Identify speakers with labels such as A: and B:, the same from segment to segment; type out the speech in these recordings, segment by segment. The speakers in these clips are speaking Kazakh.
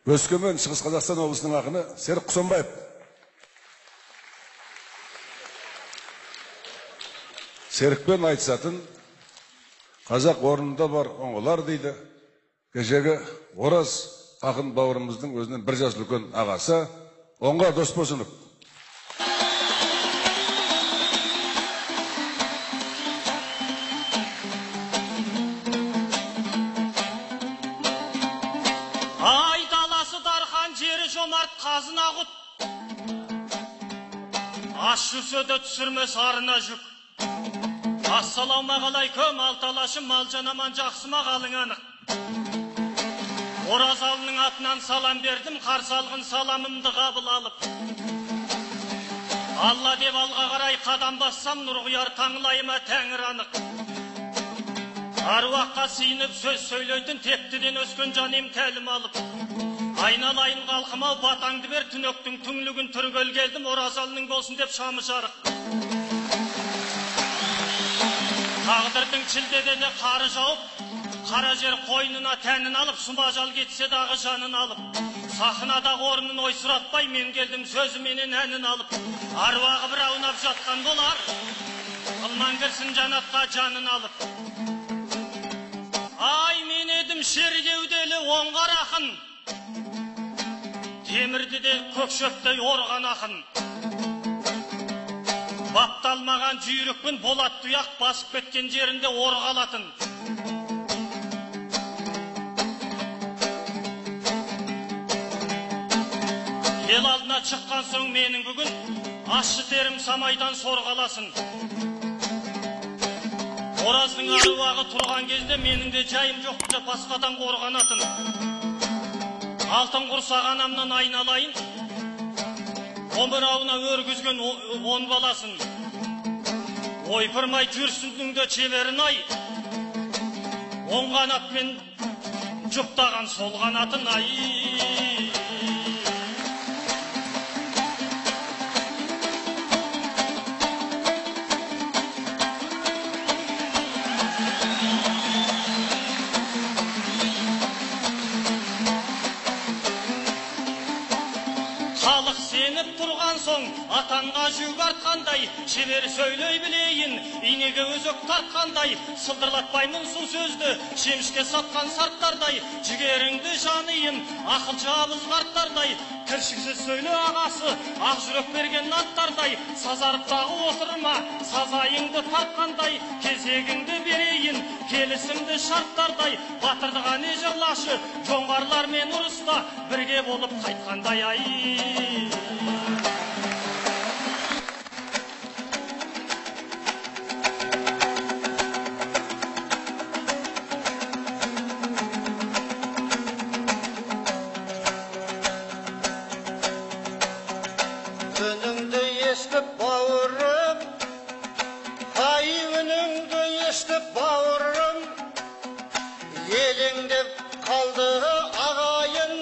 A: Өскемен, Шығыс Қазақстан облысының ақыны Серік Құсанбаев. Серікпен айтысатын қазақ орнында бар оңғылар дейді. Кешегі Ораз ақын бауырымыздың өзінен бір жас үлкен ағасы Оңға Досбосынов.
B: Ай даласы дархан жері жомарт қазына құт. Аш жүрсе де түсірмес арына жүк. Ассаламағалайкүм, алталашым, малжан аман, жақсы ма қалың анық. Оразалының атынан салам бердім, қарсы алғын саламымды қабыл алып. Алла деп алға қарай қадам бассам, нұр құяр таңлайыма тәңір анық. Аруаққа сиініп сөз сөйлейтін тектіден өскен жаным тәлім алып. Айналайын қалқымау, батаңды бер, түнектің түңлігін түргел келдім, оразалының болсын деп шамы жарық. Тағдырдың чілдедені қары жауып, қара жер қойнына тәнін алып, сұмажал кетсе дағы жанын алып. Сахнадағы орнын ойсыратпай, мен келдім сөзі менен әнін алып. Аруағы бір аунап жатқан болар, қылман кірсін жанатқа жанын алып. Ай, мен едім шердеуделі оңғар ақын, темірді де көкшөптей орған ақын. Бапталмаған жүйрікпін, болат тұяқ басып кеткен жерінде орғалатын. Ел алдына шыққан соң менің бүгін ащы терім самайдан сорғаласын. Ораздың аруағы тұрған кезде менің де жайым жоқ деп басқадан қорғанатын. Алтын құрсақ анамнан айналайын, омырауына өргізген 10 баласын. Ойпырмай жүрсіндің де чеверін ай, оң қанатпен жұптаған сол қанатын ай. Халық сеніп тұрған соң, атанға жүк артқандай, шебер сөйлей білейін, инеге өзек тартқандай, сылдырлатпаймын су сөзді, шемішке сатқан сарттардай, жігеріңді жаныйын, ақыл жабыз қарттардай, кіршіксіз сөйле ағасы, ақ жүрек берген аттардай, сазарыптағы отырма, сазайыңды тартқандай, кезегіңді берейін, келісімді шарттардай, батырдыға не жырлашы, жоңғарлармен ұрыста, бірге болып қайтқандай ай.
C: Үніңді естіп бауырым, ай үніңді естіп бауырым, елеңдеп қалды ағайын,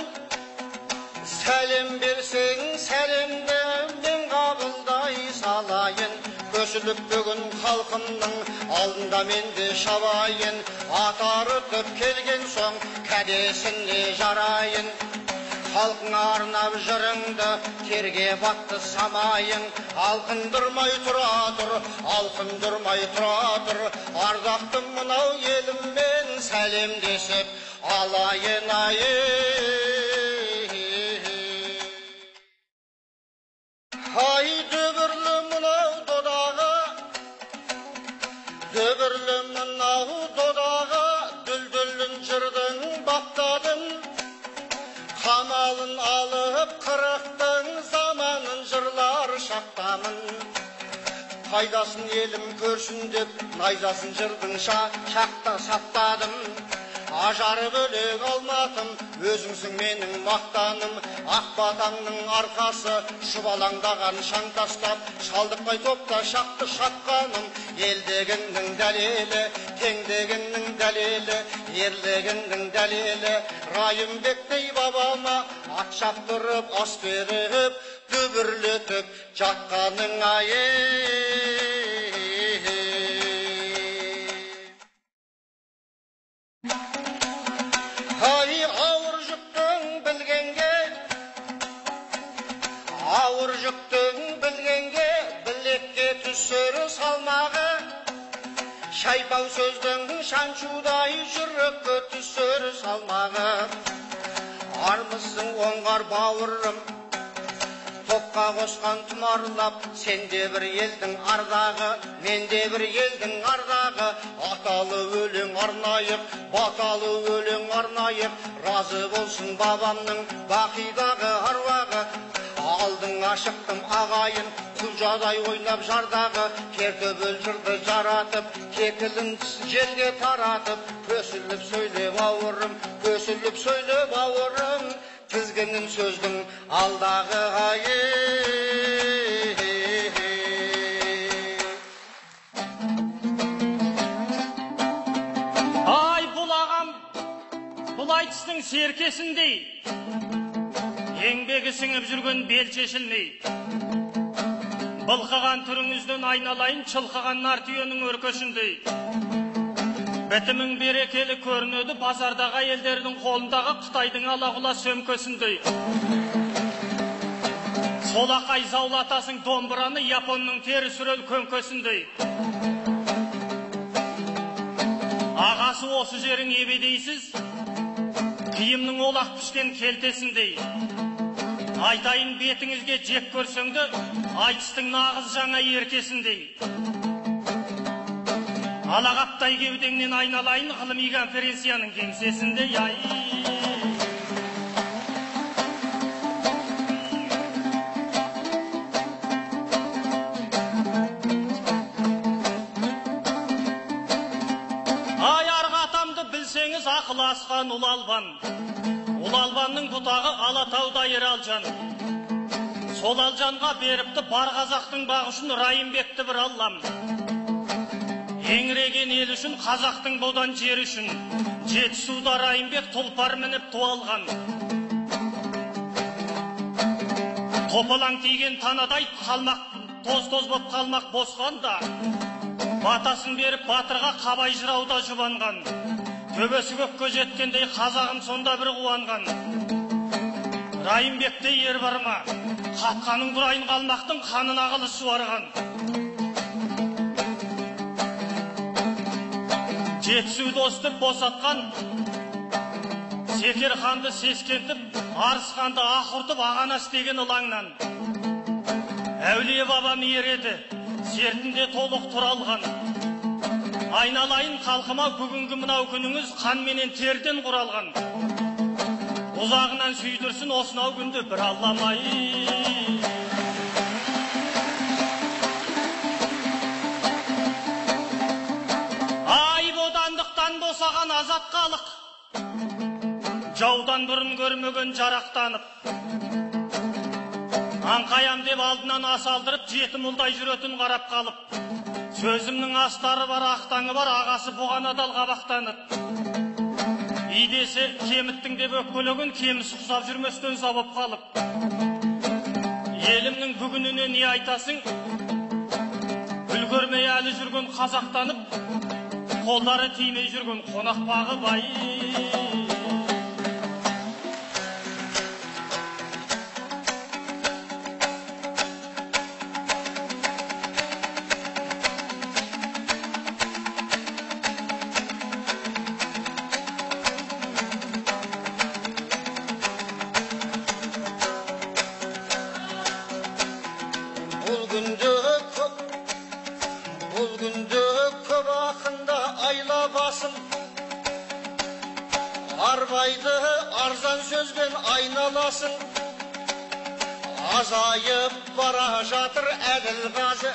C: сәлем берсең сәлемді мен қабылдай салайын. Көсіліп бүгін халқымның алдында менде шабайын, атарытып келген соң кәдесіне жарайын. Халқың арнап жырыңды, терге батты самайың, алқындырмай тұра тұр, алқындырмай тұра тұр, ардақтым мынау еліммен сәлемдесіп алайын айы. Ай дүбірлі мынау додағы, дүбірлі мынау додағы, дүлдүлін жырдың баптадым, қамалын алып қырықтың заманын жырлар шақтамын. Қайдасын елім көрсін деп найзасын жырдың шақта саттадым. Ажары бөлек алматым, өзіңсің менің мақтаным. Ақ батаңның арқасы шұбалаңдаған шаң тастап, шалдықпай топта шақты шатқаным. Елдегіңнің дәлелі, теңдегіңнің дәлелі, ерлегіңнің дәлелі. Райымбектей бабама ат шаптырып, ас беріп, дүбірлетіп жатқаның айы. Ай ауыр жүктің білгенге қалмағы, шайпау сөздің шаншудай жүрекке түсер салмағы. Армысың оңғар бауырым, топқа қосқан тұмарлап, сенде бір елдің ардағы, менде бір елдің ардағы. Аталы өлең арнайық, баталы өлең арнайық, разы болсын бабамның бақидағы аруағы. Алдың ашықтым ағайын, құлжадай ойнап жардағы, кертөбел жырды жаратып, кекілін желге таратып, көсіліп сөйле бауырым, көсіліп сөйле бауырым, тізгінін сөздің алдағы айы.
B: Ай, бұл ағам, бұл айтыстың серкесіндей, еңбегі сіңіп жүрген бел шешілмей. Былқыған түріңізден айналайын, чылқыған нар түйенің өркөшіндей. Бітімің берекелі көрінеді базардағы елдердің қолындағы Қытайдың алағұла сөмкөсіндей. Солақай заулатасың домбыраны Японның тері сүрел көмкөсіндей. Ағасы осы жерің ебедейсіз, киімнің олақ пішкен келтесіндей. Айтайын бетіңізге жек көрсеңді, айтыстың нағыз жаңа еркесіндей. Алағаптай кеудеңнен айналайын, ғылыми конференцияның кеңсесінде. Ай, арғы атамды білсеңіз, ақыл асқан ұл албан. Ұл албанның бұтағы Алатауда Ералжан. Сол алжанға беріпті бар қазақтың бағышын Райымбекті бір аллам. Еңіреген ел үшін, қазақтың бодан жер үшін, Жетісуда Райымбек тұлпар мініп туалған. Топалаң тиген танадай қалмақ, тоз-тоз боп қалмақ босқанда, батасын беріп батырға қабай жырауда жұбанған. Төбесі көкке жеткендей қазағым сонда бір қуанған. Райымбекте ер бар ма? Қатқаның бұрайын қалмақтың қанын ағылы суарған. Жетісу досты босатқан, Секер ханды сескентіп, Арыс ханды ақыртып ағанас деген ұлаңнан. Әулие бабам ереді, сертінде толық тұралған. Айналайын қалқыма бүгінгі мынау күніңіз қан менен терден құралған. Ұзағынан сүйдірсін осынау күнді бір алламай. Ай, бодандықтан босаған азат қалық, жаудан бұрын көрмеген жарақтанып. Аңқаям деп алдынан асалдырып, жетім ұлдай жүретін қарап қалып. Сөзімнің астары бар, ақтаңы бар, ағасы бұған адал қабақтанып. Идесе кеміттің деп өккөлеген, кеміс құсап жүрместен сабап қалып. Елімнің бүгініне не айтасың? Үлгірмей әлі жүрген қазақтанып, қолдары тимей жүрген қонақ бағы бай.
C: Бұл күнде көп ақында айла басым, арбайды арзан сөзбен айналасың. Азайып бара жатыр әділ қазы,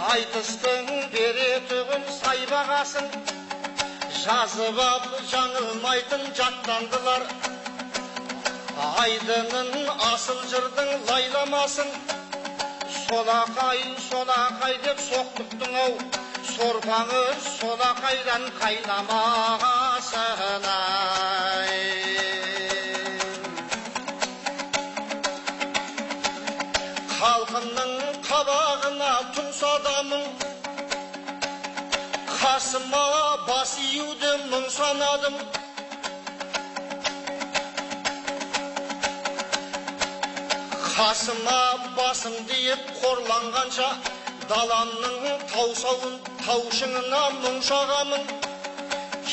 C: айтыстың беретігін сайбағасын. Жазып ап жаңылмайтын жаттандылар, айдынын асыл жырдың лайламасын. Солақай деп соқтықтың ау, сорпаңыз солақайдан қайламағасын ай. Халқымның қабағына тұнса адамың, қасыма бас июді мұң санадым. Қасыма басым дейіп қорланғанша, даламның таусауын таушыңына мұң шағамын.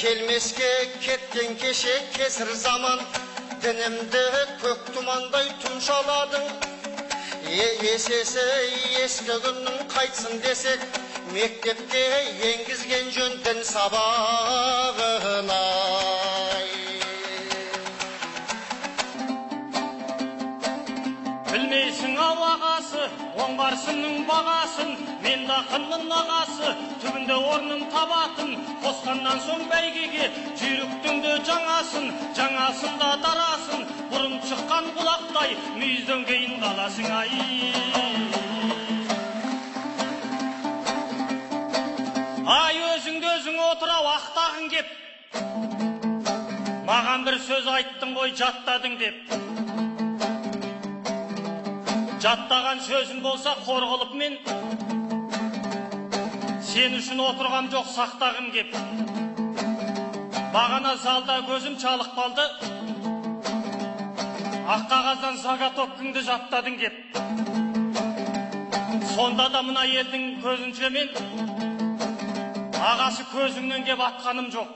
C: Келмеске кеткен кеше кесір заман, дінімді көк тұмандай тұмшаладың. Есесі ескі күннің қайтсын десек, мектепке енгізген жөн дін сабағына.
B: Білмейсің ау ағасы, оңғарсынның бағасын, мен дақынның ағасы, түбінде орнын табатын, қосқаннан соң бәйгеге жүйріктіңді жаңасын, жаңасында дарасын, бұрын шыққан құлақтай, мүйізден кейін қаласың ай. Ай, өзіңді өзің отырау ақтағың кеп, маған бір сөз айттың ғой жаттадың деп. Жаттаған сөзім болса қорғылып мен, сен үшін отырғам жоқ сақтағым кеп. Бағана залда көзім чалық қалды, ақ қағаздан заготовкаңды жаттадың кеп. Сонда да мына елдің көзінше мен, ағасы көзіңнен кеп атқаным жоқ.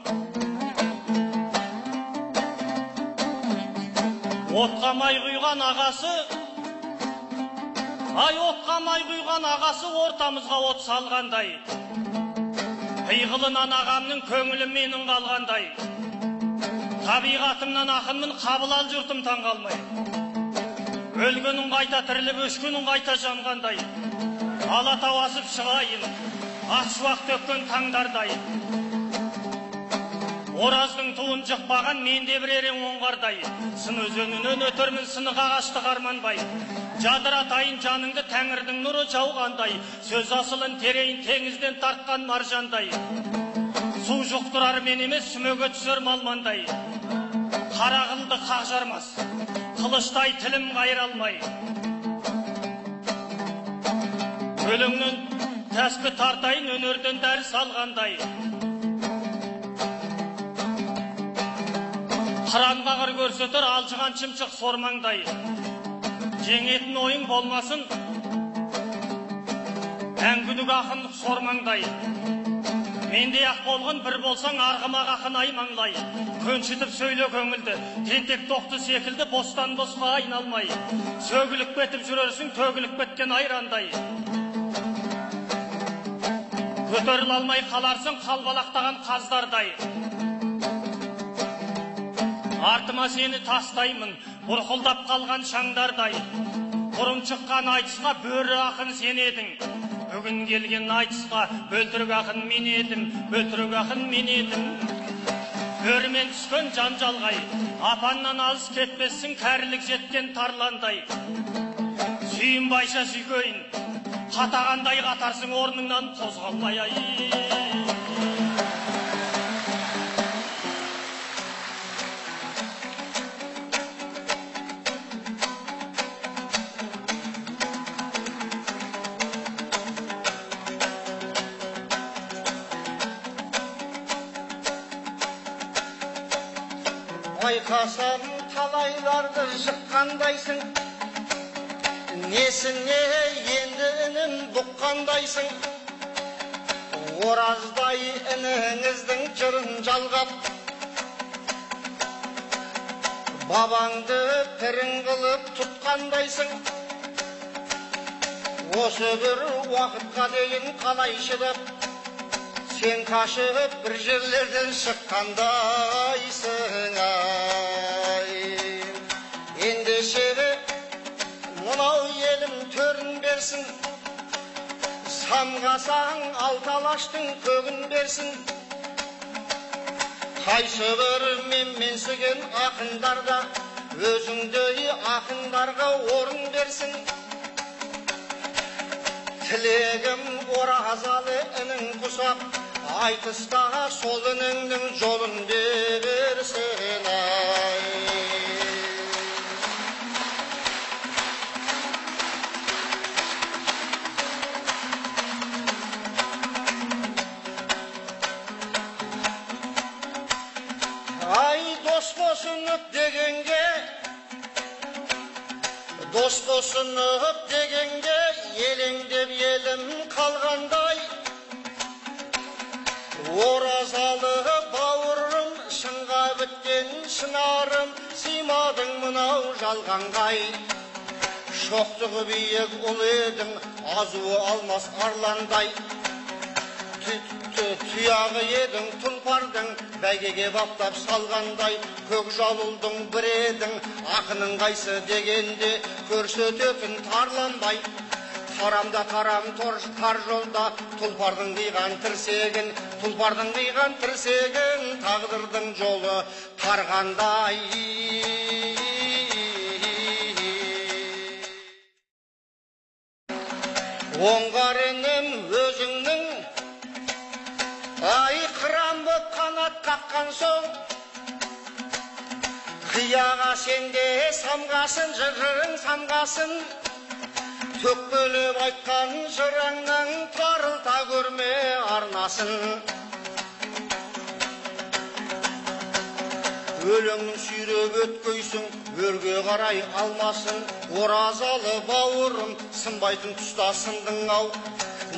B: Отқа май құйған ағасы, ай, отқа май құйған ағасы ортамызға от салғандай. Пиғылынан ағамның көңілі менің қалғандай. Табиғатымнан ақынмын, қабыл ал жұртым таңғалмай. Өлгенің қайта тіріліп, өшкенің қайта жанғандай. Алатау асып шығайын, ақ шуақ төккен таңдардай. Ораздың туын жықпаған менде бір ерең оңғардай. Сын өзенінен өтермін сынық ағашты қарманбай. Жадыратайын жаныңды тәңірдің нұры жауғандай. Сөз асылын терейін теңізден тартқан маржандай. Су жұқтырар мен емес сүмеге түсер малмандай. Қара қылды қақ жармас, қылыштай тілім қайралмай. Өлеңнен тәспі тартайын өнерден дәріс алғандай. Қыран бағыр көрсетір алжыған чымшық сормаңдай. Жеңетін ойың болмасын, әңгүдік ақын сормаңдай. Менде ақ болғын бір болсаң арғымақ ақын аймаңлай. Көншітіп сөйле көңілді, тентек тоқты секілді бостан босқа айналмай. Сөгілік бетіп жүрерсің төгілік беткен айрандай. Көтеріл алмай қаларсың қалбалақтаған қаздардай. Артыма сені тастаймын, бұрқылдап қалған шаңдардай. Бұрын шыққан айтысқа бөрі ақын сен едің. Бүгін келген айтысқа бөлтірік ақын мен едім, бөлтірік ақын мен едім. Бөрімен түскен жанжалғай, апаннан алыс кетпессің кәрілік жеткен тарландай. Сүйін байша сүйкөйін, қатағандай қатарсың орныңнан қозғалмай ай.
C: Байқасам талайларды жыққандайсың, несіне енді інін бұққандайсың. Ораздай ініңіздің жырын жалғап, бабаңды пірін қылып тұтқандайсың. Осы бір уақытқа дейін қалай шыдап, сен қашып бір жерлерден шыққандайсың ай. Ендеше мынау елім төрін берсін, самғасаң алталаштың көгін берсін. Қайсы бір менсіген ақындарда өзіңдей ақындарға орын берсін. Тілегім оразалы інің құсап, айтыста сол ініңнің жолын берсін ай. Ай, дос босынып дегенге, дос босынып дегенге, елеңдеп елім қал шынарым, сыймадың мынау жалғанғай. Шоқтығы биік ұл едің, азуы алмас арландай. Тұяғы едің тұлпардың, бәйгеге баптап салғандай. Көк жалулдың бір едің, ақының қайсы дегенде көрсететін тарланбай. Тарамда тарам тар жолда тұлпардың қиған тірсегін, тағдырдың жолы тарғандай. Оңғар енем өзіңнің, ай қыран боп қанат қаққан соң, қияға сенде самғасын, жырың самғасын. Төкпелеп айтқан жырыңның тарылта көрме арнасын. Өлеңнің сүйреп өткөйсің, өрге қарай алмасын. Оразалы бауырым, сынбайтын тұста сындың ау.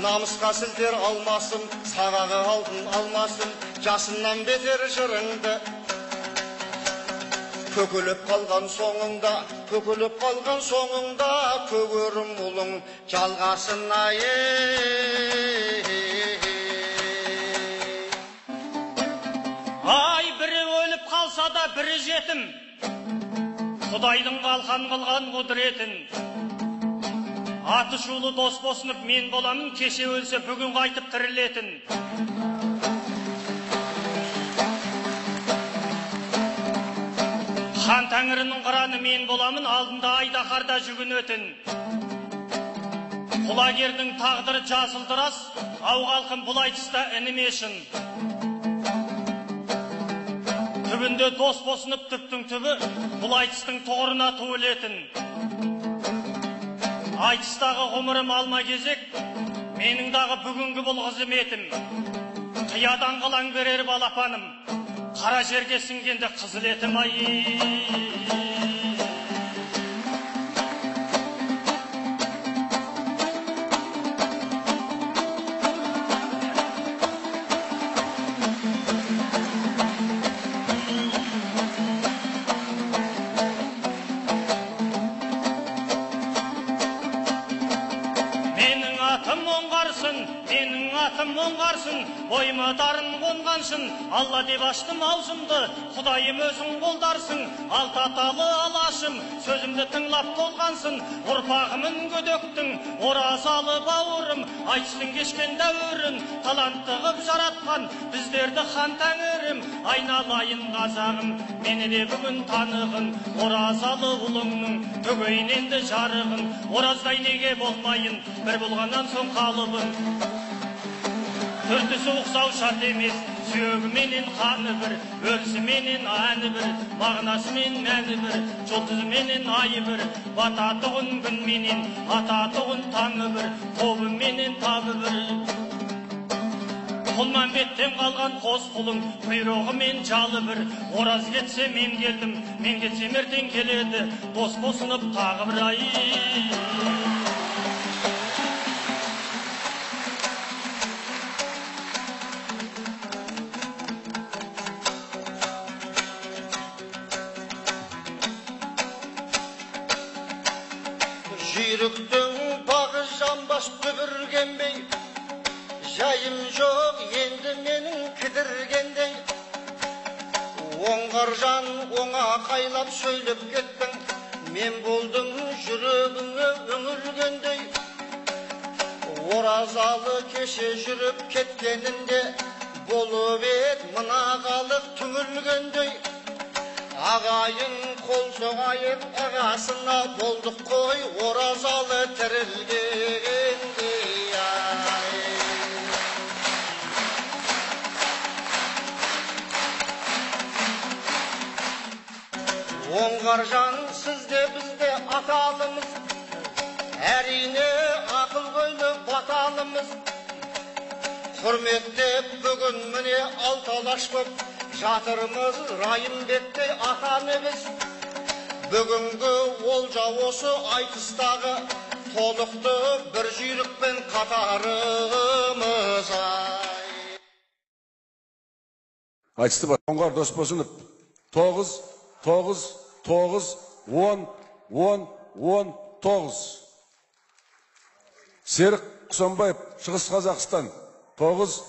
C: Намысқа сілтер алмасын, сағағы алтын алмасын. Жасыннан бетер жырыңды көкөлеп қалған соңыңда, көгерім ұлың жалғасын ай.
B: Ай, бірі өліп қалса да бірі жетім, Құдайдың қалқан қылған құдіретін. Аты шулы дос босынып мен боламын, кеше өлсе бүгін қайтып тірілетін. Хан Тәңірінің қыраны мен боламын, алдында айдаһарда жүгінетін. Құлагердің тағдыры жазылдырас, ау халқым бұл айтыста інімешін. Түбінде дос босынып түптің түбі, бұл айтыстың тұғырына туылетін. Айтыстағы ғұмырым алма кезек, менің дағы бүгінгі бұл қызметім. Қиядан қылаң берер балапаным, қара жерге сіңгенде қызыл етім ай. Менің атым оңғарсын, бойыма дарын қонғаншын. Алла деп аштым аузымды, Құдайым өзің қолдарсың. Алты аталы алашым, сөзімді тыңлап толғансын. Ұрпағымын көдөктің, оразалы бауырым, айтыстың кешкен дәуірін талантты қып жаратқан біздерді хан Тәңірім. Айналайын қазағым, мені де бүгін танығын, оразалы ұлыңның төгейін енді жарығын. Ораздай неге болмайын, бір болғаннан соң қалыбын. Түртісі ұқсау шарт емес, сүйегі менен қаны бір, өрісі менен әні бір, мағынасы мен мәні бір, жұлдызы менен айы бір, бататұғын күн менен, ататұғын таңы бір, тобы менен табы бір. Құлманбеттен қалған қос құлың, құйрығы мен жалы бір, ораз кетсе мен келдім, мен кетсем ертең келеді, дос босынып тағы бір ай.
C: Жүйріктің бағы жамбас дүбіргенбей, жайым жоқ енді менің кідіргендей. Оңғар жан оңа қайлап сөйлеп кеттің, мен болдым жүрегіңе үңілгендей. Оразалы кеше жүріп кеткенінде, болып ед мына халық түңілгендей. Ағайын қол соғайын ағасына, болдық қой оразалы тірілгендей. Оңғар жан сізде бізде аталымыз, әрине ақыл көйлі баталымыз. Құрметтеп бүгін міне алталаш боп жатырмыз, Райымбектей атаны біз. Бүгінгі олжа осы айтыстағы, толықты бір жүйрікпен қатарымыз.
A: Айтысты бар. Оңғар Досбосынов 9, 9. Серік Құсанбаев, Шығыс Қазақстан, 9.